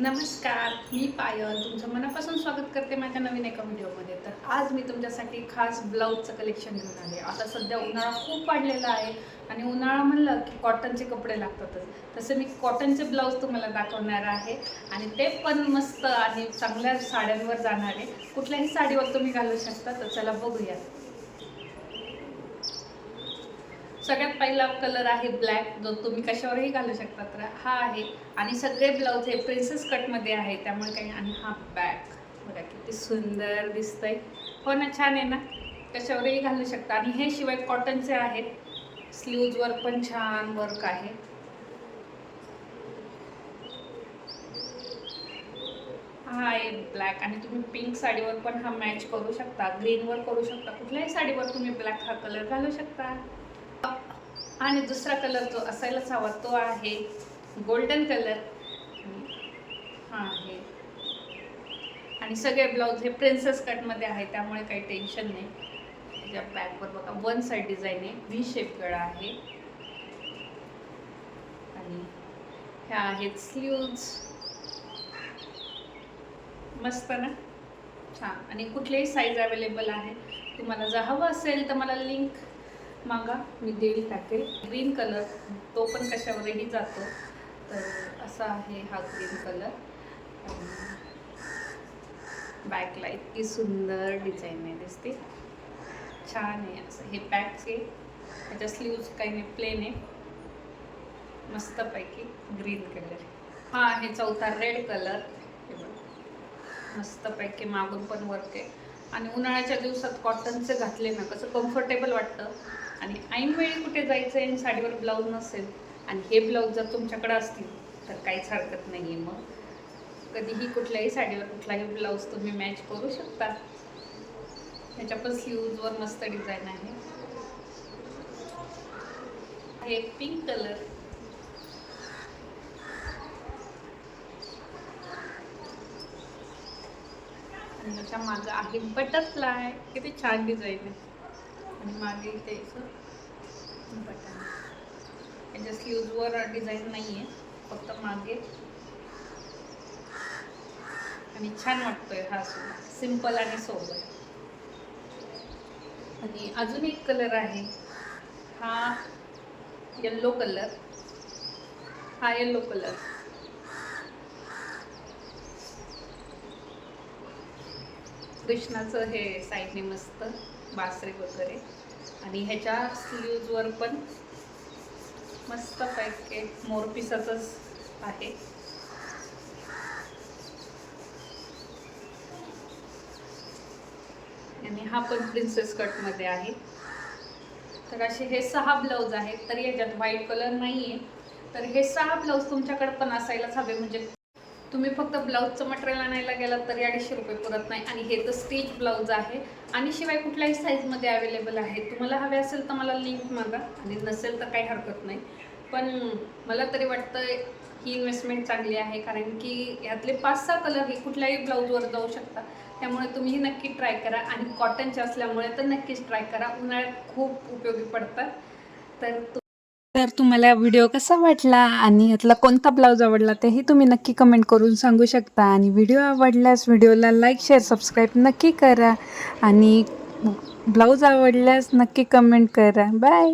नमस्कार, मी पायल तुमचं मनापासून स्वागत करते माझ्या नवीन एका व्हिडिओमध्ये. तर आज मी तुमच्यासाठी खास ब्लाऊजचं कलेक्शन घेऊन आले. आता सध्या उन्हाळा खूप वाढलेला आहे आणि उन्हाळा म्हणलं की कॉटनचे कपडे लागतातच. तसं मी कॉटनचे ब्लाऊज तुम्हाला दाखवणार आहे आणि ते पण मस्त आणि चांगल्या साड्यांवर जाणारे. कुठल्याही साडीवर तुम्ही घालू शकता. तर चला बघूया. सगळ्यात पहिला कलर आहे ब्लॅक, जो तुम्ही कशावरही घालू शकता. तर हा आहे आणि सगळे ब्लाऊज हे प्रिन्सेस कटमध्ये आहे, त्यामुळे काही. आणि हा बॅक बघा किती सुंदर दिसतंय. हो ना, छान आहे ना, कशावरही घालू शकता. आणि हे शिवाय कॉटनचे आहेत. स्लीव्जवर पण छान वर्क आहे. हा आहे ब्लॅक आणि तुम्ही पिंक साडीवर पण हा मॅच करू शकता, ग्रीनवर करू शकता, कुठल्याही साडीवर तुम्ही ब्लॅक हा कलर घालू शकता. आणि दुसरा कलर जो असायलाच हवा तो आहे गोल्डन कलर. हा आहे आणि सगळे ब्लाऊज हे प्रिन्सेस कटमध्ये आहे, त्यामुळे काही टेन्शन नाही. त्याच्या बॅकवर बघा वन साइड डिझाईन आहे, व्ही शेप गळा आहे. आणि ह्या आहेत स्लीव्ज. मस्त ना, छान. आणि कुठलीही साईज अवेलेबल आहे. तुम्हाला जर हवं असेल तर मला लिंक मागा, मी देईल टाकेल. ग्रीन कलर तो पण कशावरही जातो. तर असा आहे हा ग्रीन कलर. बॅकला इतकी सुंदर डिझाईन आहे, दिसते छान आहे. असं हे बॅकचे त्याच्या स्लीव्ज काही नाही, प्लेन आहे. मस्तपैकी ग्रीन कलर. हा आहे चौथा रेड कलर. हे बघ मस्तपैकी मागून पण वर्क आहे. आणि उन्हाळ्याच्या दिवसात कॉटनचे घातले ना कसं कम्फर्टेबल वाटतं. आणि ऐनवेळी कुठे जायचं आहे आणि साडीवर ब्लाऊज नसेल आणि हे ब्लाऊज जर तुमच्याकडे असतील तर काहीच हरकत नाही आहे. मग कधीही कुठल्याही साडीवर कुठलाही ब्लाऊज तुम्ही मॅच करू शकता. ह्याच्या पण स्लीव्जवर मस्त डिझाईन आहे. हे पिंक कलर. आणि त्याच्या मागं आहे बटरफ्लाय, किती छान डिझाईन आहे. आणि मागे इथे बटन. याच्या स्लीव्जवर डिझाईन नाही आहे, फक्त मागे. आणि छान वाटतोय हा सुद्धा, सिंपल आणि सोबर. आणि अजून एक कलर आहे, हा येल्लो कलर. हा येल्लो कलर कृष्णाचं हे साईडने मस्त बासरी वगैरे. आणि ह्याच्या स्लीव्जवर पण मस्त पैकी मोरपिसाचंच आहे. आणि हा पण प्रिन्सेस कटमध्ये आहे. तर असे हे 6 ब्लाऊज आहेत. तर याच्यात व्हाईट कलर नाही आहे. तर हे 6 ब्लाऊज तुमच्याकडे पण असायलाच हवे. म्हणजे तुम्ही फक्त ब्लाऊजचं मटेरियल आणायला गेलात तरी 250 रुपये पुरत नाही. आणि हे तर स्टिच ब्लाऊज आहे आणि शिवाय कुठल्याही साईजमध्ये अवेलेबल आहे. तुम्हाला हवे असेल तर मला लिंक मागा आणि नसेल तर काही हरकत नाही. पण मला तरी वाटतं ही इन्व्हेस्टमेंट चांगली आहे, कारण की यातले 5-6 कलर हे कुठल्याही ब्लाऊजवर जाऊ शकतात. त्यामुळे तुम्ही नक्की ट्राय करा. आणि कॉटनचे असल्यामुळे तर नक्कीच ट्राय करा, उन्हाळ्यात खूप उपयोगी पडतात. तर तुम्हाला व्हिडिओ कसा वाटला आणि यातला कोणता ब्लाऊज आवडला तेही तुम्ही नक्की कमेंट करून सांगू शकता. आणि व्हिडिओ आवडल्यास व्हिडिओला लाईक, शेअर, सबस्क्राईब नक्की करा. आणि ब्लाऊज आवडल्यास नक्की कमेंट करा. बाय.